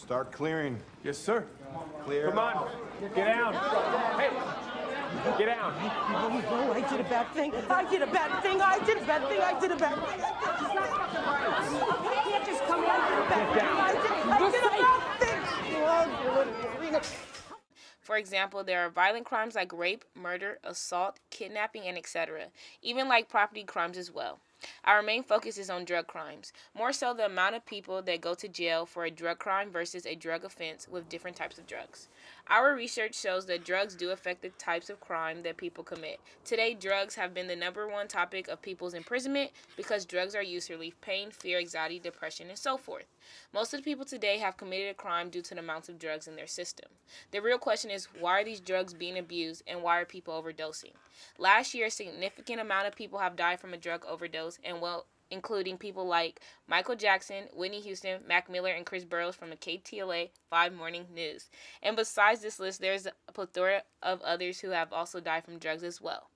Start clearing. Yes, sir. Clear. Come on. Get down. Hey, get down. No, I did a bad thing. I did a bad thing. I did a bad thing. I did a bad thing. It's not fucking right. You can't just come in. I did a bad thing. I did a bad thing. For example, there are violent crimes like rape, murder, assault, kidnapping, and etc., even like property crimes as well. Our main focus is on drug crimes, more so the amount of people that go to jail for a drug crime versus a drug offense with different types of drugs. Our research shows that drugs do affect the types of crime that people commit. Today, drugs have been the #1 topic of people's imprisonment because drugs are used to relieve pain, fear, anxiety, depression, and so forth. Most of the people today have committed a crime due to the amounts of drugs in their system. The real question is, why are these drugs being abused and why are people overdosing? Last year, a significant amount of people have died from a drug overdose, and including people like Michael Jackson, Whitney Houston, Mac Miller, and Chris Burrows from the KTLA 5 Morning News. And besides this list, there's a plethora of others who have also died from drugs as well.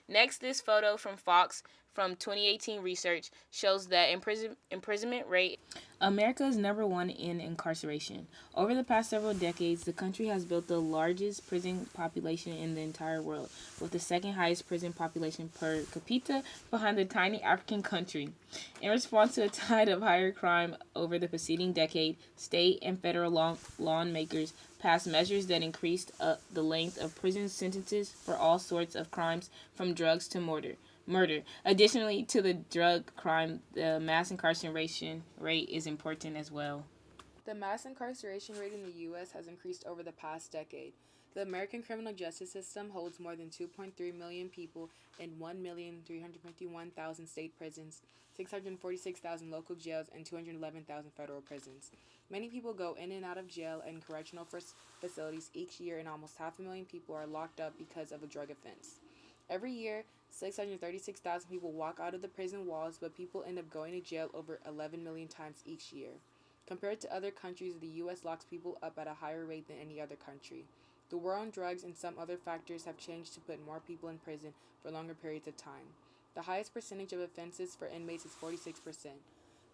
Next, this photo from Fox from 2018 research shows that imprisonment rate. America is #1 in incarceration. Over the past several decades, the country has built the largest prison population in the entire world, with the second highest prison population per capita behind the tiny African country. In response to a tide of higher crime over the preceding decade, state and federal lawmakers passed measures that increased the length of prison sentences for all sorts of crimes, from drugs to murder. Additionally to the drug crime, the mass incarceration rate is important as well. The mass incarceration rate in the U.S. has increased over the past decade. The American criminal justice system holds more than 2.3 million people in 1,351,000 state prisons, 646,000 local jails, and 211,000 federal prisons. Many people go in and out of jail and correctional facilities each year, and almost 500,000 people are locked up because of a drug offense. Every year, 636,000 people walk out of the prison walls, but people end up going to jail over 11 million times each year. Compared to other countries, the U.S. locks people up at a higher rate than any other country. The war on drugs and some other factors have changed to put more people in prison for longer periods of time. The highest percentage of offenses for inmates is 46%.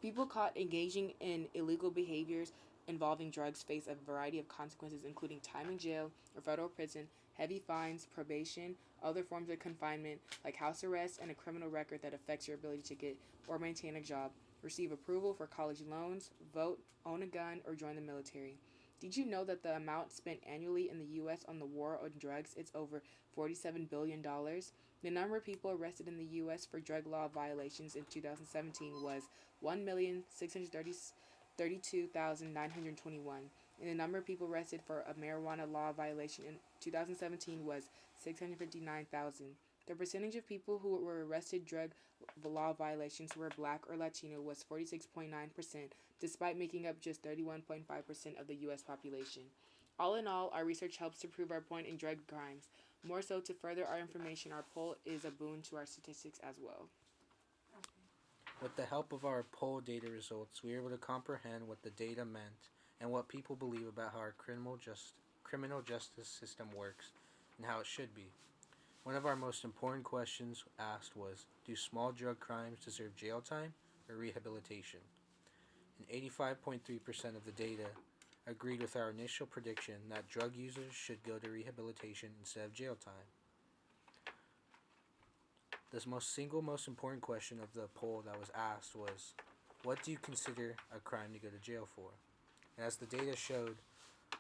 People caught engaging in illegal behaviors involving drugs face a variety of consequences, including time in jail or federal prison, heavy fines, probation, other forms of confinement like house arrest, and a criminal record that affects your ability to get or maintain a job, receive approval for college loans, vote, own a gun, or join the military. Did you know that the amount spent annually in the U.S. on the war on drugs is over $47 billion? The number of people arrested in the U.S. for drug law violations in 2017 was 1,632,921, and the number of people arrested for a marijuana law violation in 2017 was 659,000. The percentage of people who were arrested drug law violations who were Black or Latino was 46.9%, despite making up just 31.5% of the U.S. population. All in all, our research helps to prove our point in drug crimes. More so, to further our information, our poll is a boon to our statistics as well. With the help of our poll data results, we were able to comprehend what the data meant and what people believe about how our criminal justice system works and how it should be. One of our most important questions asked was, do small drug crimes deserve jail time or rehabilitation? And 85.3% of the data agreed with our initial prediction that drug users should go to rehabilitation instead of jail time. The most important question of the poll that was asked was, what do you consider a crime to go to jail for? And as the data showed,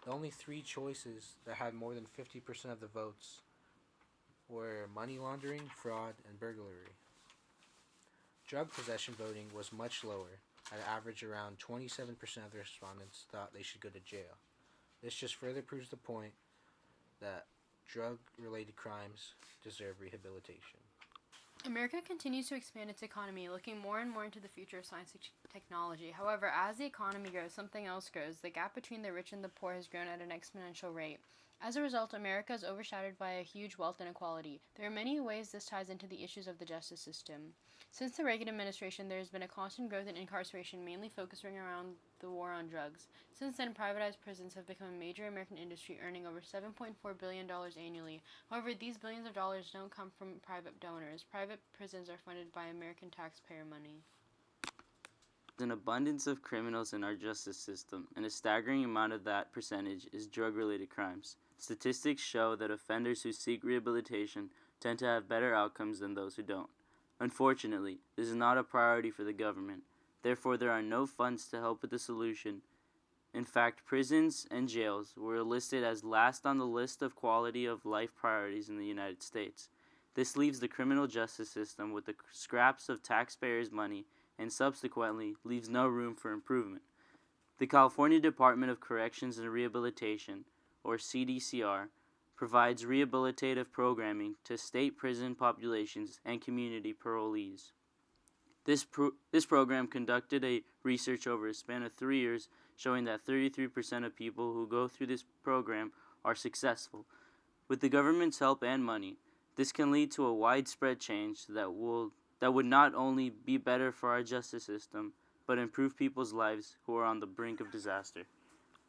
the only 3 choices that had more than 50% of the votes were money laundering, fraud, and burglary. Drug possession voting was much lower, at an average around 27% of the respondents thought they should go to jail. This just further proves the point that drug-related crimes deserve rehabilitation. America continues to expand its economy, looking more and more into the future of science and technology. However, as the economy grows, something else grows. The gap between the rich and the poor has grown at an exponential rate. As a result, America is overshadowed by a huge wealth inequality. There are many ways this ties into the issues of the justice system. Since the Reagan administration, there has been a constant growth in incarceration, mainly focusing around the war on drugs. Since then, privatized prisons have become a major American industry, earning over $7.4 billion annually. However, these billions of dollars don't come from private donors. Private prisons are funded by American taxpayer money. an abundance of criminals in our justice system, and a staggering amount of that percentage is drug-related crimes. Statistics show that offenders who seek rehabilitation tend to have better outcomes than those who don't. Unfortunately, this is not a priority for the government. Therefore, there are no funds to help with the solution. In fact, prisons and jails were listed as last on the list of quality of life priorities in the United States. This leaves the criminal justice system with the scraps of taxpayers' money and subsequently leaves no room for improvement. The California Department of Corrections and Rehabilitation, or CDCR, provides rehabilitative programming to state prison populations and community parolees. This program conducted a research over a span of 3 years showing that 33% of people who go through this program are successful. With the government's help and money, this can lead to a widespread change that would not only be better for our justice system, but improve people's lives who are on the brink of disaster.